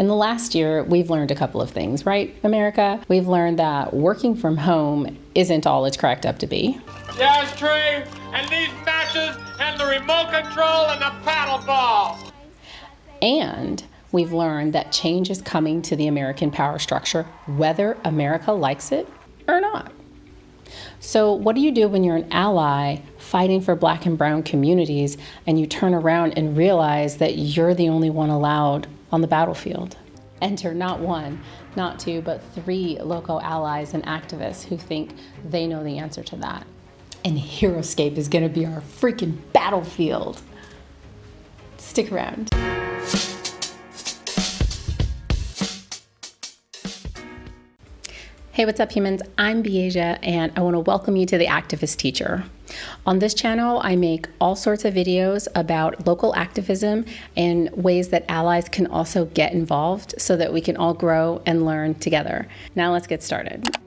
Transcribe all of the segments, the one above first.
In the last year, we've learned a couple of things, right, America? We've learned that working from home isn't all it's cracked up to be. The ashtray, and these matches, and the remote control, and the paddle ball. And we've learned that change is coming to the American power structure, whether America likes it or not. So what do you do when you're an ally fighting for Black and brown communities and you turn around and realize that you're the only one allowed on the battlefield? Enter not one, not two, but 3 local allies and activists who think they know the answer to that. And Heroscape is gonna be our freaking battlefield. Stick around. Hey, what's up, humans? I'm Beasia, and I want to welcome you to The Activist Teacher. On this channel, I make all sorts of videos about local activism and ways that allies can also get involved so that we can all grow and learn together. Now let's get started.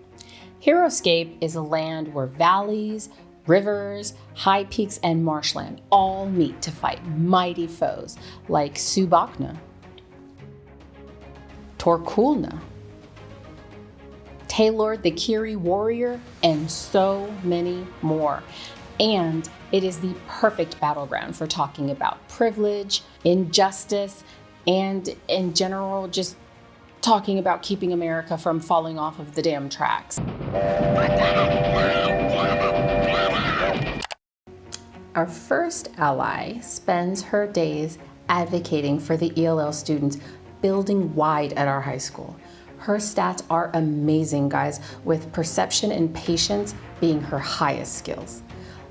Heroscape is a land where valleys, rivers, high peaks, and marshland all meet to fight mighty foes like Subakna, Torkulna, Taylor the Kiri warrior, and so many more. And it is the perfect battleground for talking about privilege, injustice, and in general, just talking about keeping America from falling off of the damn tracks. Our first ally spends her days advocating for the ELL students building wide at our high school. Her stats are amazing, guys, with perception and patience being her highest skills.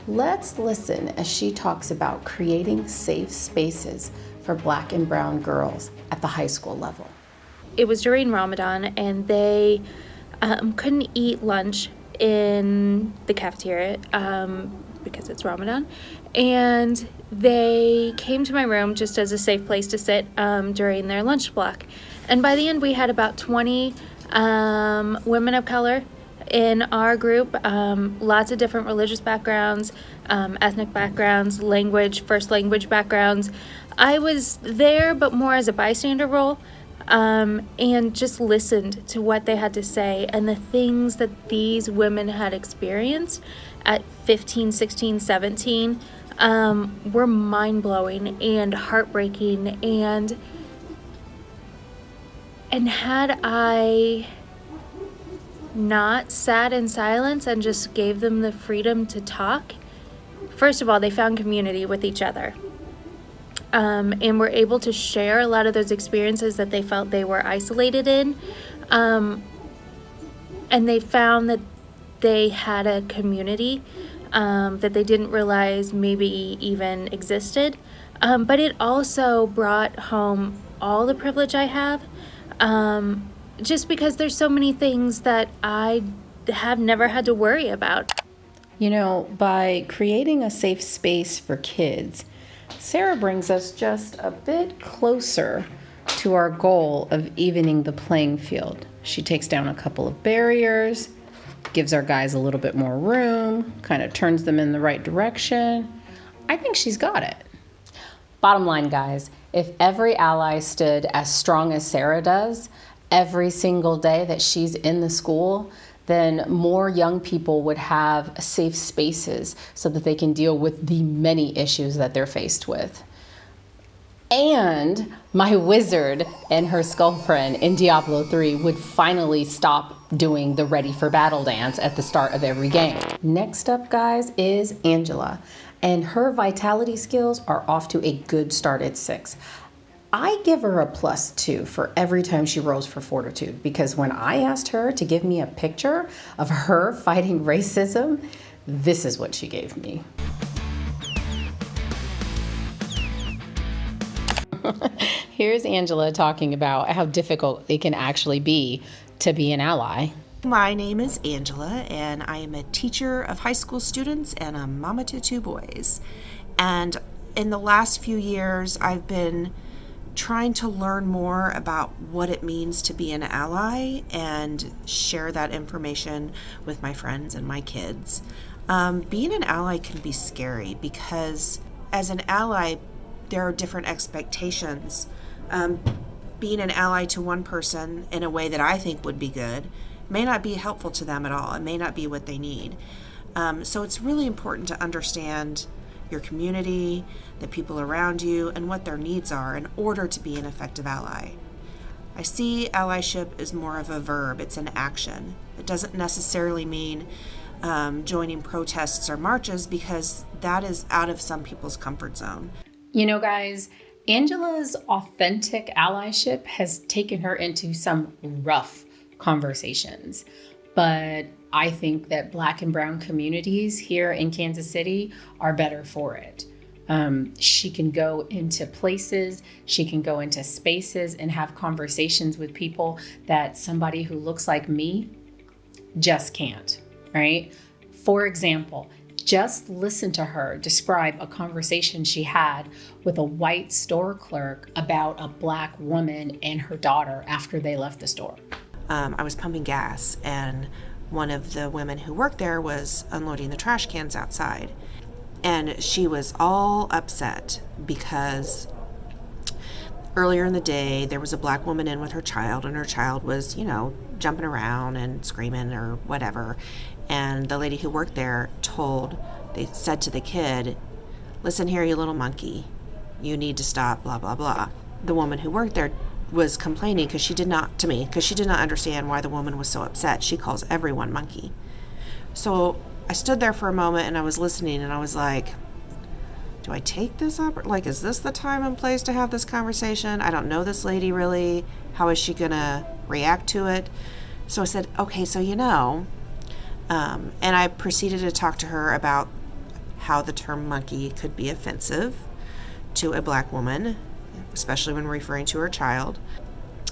Let's listen as she talks about creating safe spaces for Black and brown girls at the high school level. It was during Ramadan, and they couldn't eat lunch in the cafeteria because it's Ramadan. And they came to my room just as a safe place to sit during their lunch block. And by the end, we had about 20 women of color in our group, lots of different religious backgrounds, ethnic backgrounds, first language backgrounds. I was there, but more as a bystander role, and just listened to what they had to say and the things that these women had experienced at 15, 16, 17 were mind-blowing and heartbreaking. And had I not sat in silence and just gave them the freedom to talk, first of all, they found community with each other. And were able to share a lot of those experiences that they felt they were isolated in. And they found that they had a community that they didn't realize maybe even existed. But it also brought home all the privilege I have. Just because there's so many things that I have never had to worry about. You know, by creating a safe space for kids, Sarah brings us just a bit closer to our goal of evening the playing field. She takes down a couple of barriers, gives our guys a little bit more room, kind of turns them in the right direction. I think she's got it. Bottom line, guys, if every ally stood as strong as Sarah does every single day that she's in the school, then more young people would have safe spaces so that they can deal with the many issues that they're faced with. And my wizard and her skull friend in Diablo 3 would finally stop doing the ready for battle dance at the start of every game. Next up, guys, is Angela. And her vitality skills are off to a good start at 6. I give her a +2 for every time she rolls for fortitude, because when I asked her to give me a picture of her fighting racism, this is what she gave me. Here's Angela talking about how difficult it can actually be to be an ally. My name is Angela, and I am a teacher of high school students and a mama to 2 boys. And in the last few years, I've been trying to learn more about what it means to be an ally and share that information with my friends and my kids. Being an ally can be scary because as an ally, there are different expectations. being an ally to one person in a way that I think would be good may not be helpful to them at all. It may not be what they need. So it's really important to understand your community, the people around you, and what their needs are in order to be an effective ally. I see allyship as more of a verb. It's an action. It doesn't necessarily mean joining protests or marches, because that is out of some people's comfort zone. You know, guys, Angela's authentic allyship has taken her into some rough conversations, but I think that Black and brown communities here in Kansas City are better for it. She can go into places, she can go into spaces and have conversations with people that somebody who looks like me just can't, right? For example, just listen to her describe a conversation she had with a white store clerk about a Black woman and her daughter after they left the store. I was pumping gas, and one of the women who worked there was unloading the trash cans outside. And she was all upset because earlier in the day there was a Black woman in with her child, and her child was, jumping around and screaming or whatever. And the lady who worked there they said to the kid, "Listen here, you little monkey, you need to stop, blah, blah, blah." The woman who worked there was complaining because she did not understand why the woman was so upset. She calls everyone monkey. So I stood there for a moment and I was listening, and I was like, do I take this up? Like, is this the time and place to have this conversation? I don't know this lady really. How is she gonna react to it? So I said, okay, so and I proceeded to talk to her about how the term monkey could be offensive to a Black woman, especially when referring to her child.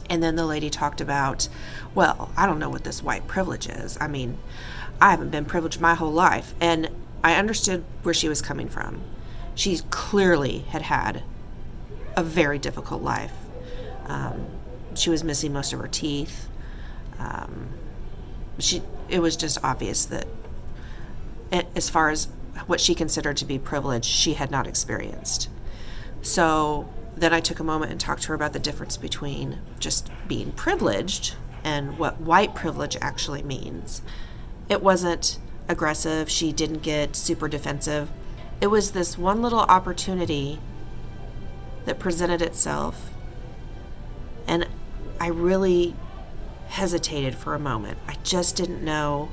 And then the lady talked about, well, I don't know what this white privilege is. I mean, I haven't been privileged my whole life. And I understood where she was coming from. She clearly had a very difficult life. She was missing most of her teeth. It was just obvious that as far as what she considered to be privilege, she had not experienced. So then I took a moment and talked to her about the difference between just being privileged and what white privilege actually means. It wasn't aggressive. She didn't get super defensive. It was this one little opportunity that presented itself, and I really hesitated for a moment. I just didn't know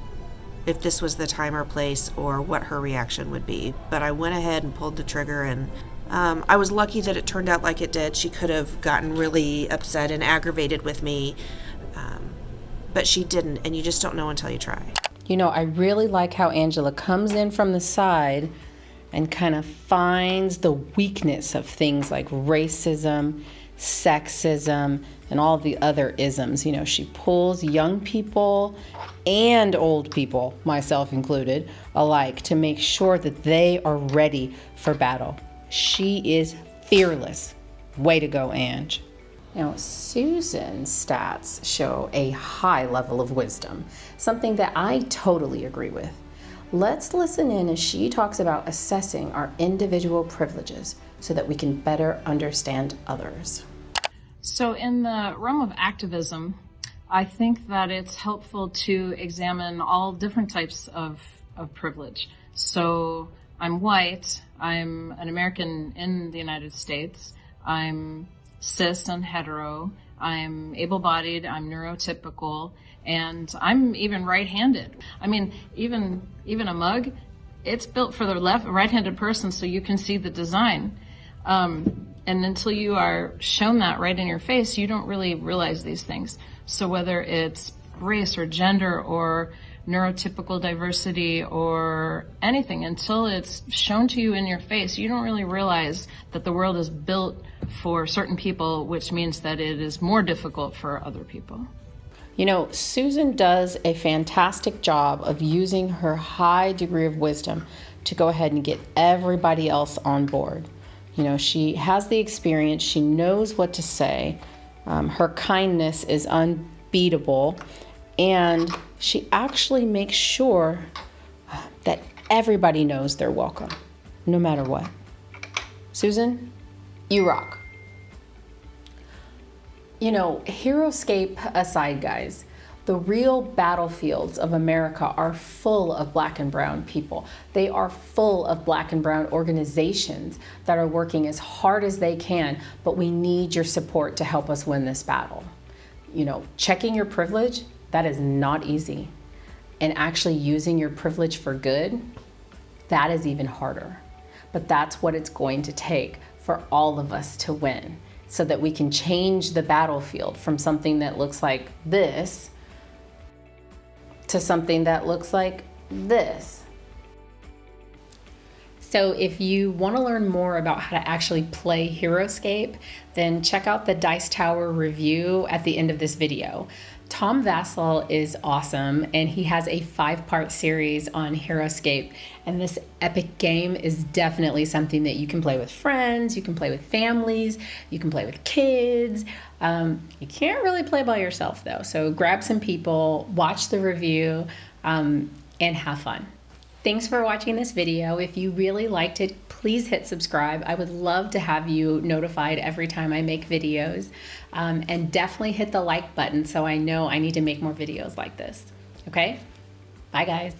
if this was the time or place or what her reaction would be. But I went ahead and pulled the trigger, and I was lucky that it turned out like it did. She could have gotten really upset and aggravated with me, but she didn't, and you just don't know until you try. I really like how Angela comes in from the side and kind of finds the weakness of things like racism, sexism, and all the other isms. She pulls young people and old people, myself included, alike, to make sure that they are ready for battle. She is fearless. Way to go, Ange. Susan's stats show a high level of wisdom, something that I totally agree with. Let's listen in as she talks about assessing our individual privileges so that we can better understand others. So in the realm of activism, I think that it's helpful to examine all different types of privilege. So I'm white, I'm an American in the United States, I'm cis and hetero, I'm able-bodied, I'm neurotypical, and I'm even right-handed. I mean, even a mug, it's built for the right-handed person so you can see the design. And until you are shown that right in your face, you don't really realize these things. So whether it's race or gender or neurotypical diversity or anything, until it's shown to you in your face, you don't really realize that the world is built for certain people, which means that it is more difficult for other people. Susan does a fantastic job of using her high degree of wisdom to go ahead and get everybody else on board. She has the experience, she knows what to say, her kindness is unbeatable, and she actually makes sure that everybody knows they're welcome, no matter what. Susan, you rock. You know, Heroscape aside, guys, the real battlefields of America are full of Black and brown people. They are full of Black and brown organizations that are working as hard as they can, but we need your support to help us win this battle. You know, checking your privilege, that is not easy. And actually using your privilege for good, that is even harder. But that's what it's going to take for all of us to win, so that we can change the battlefield from something that looks like this to something that looks like this. So if you want to learn more about how to actually play Heroscape, then check out the Dice Tower review at the end of this video. Tom Vassell is awesome, and he has a 5-part series on Heroscape, and this epic game is definitely something that you can play with friends, you can play with families, you can play with kids. You can't really play by yourself though, so grab some people, watch the review, and have fun. Thanks for watching this video. If you really liked it, please hit subscribe. I would love to have you notified every time I make videos. And definitely hit the like button so I know I need to make more videos like this. Okay? Bye, guys.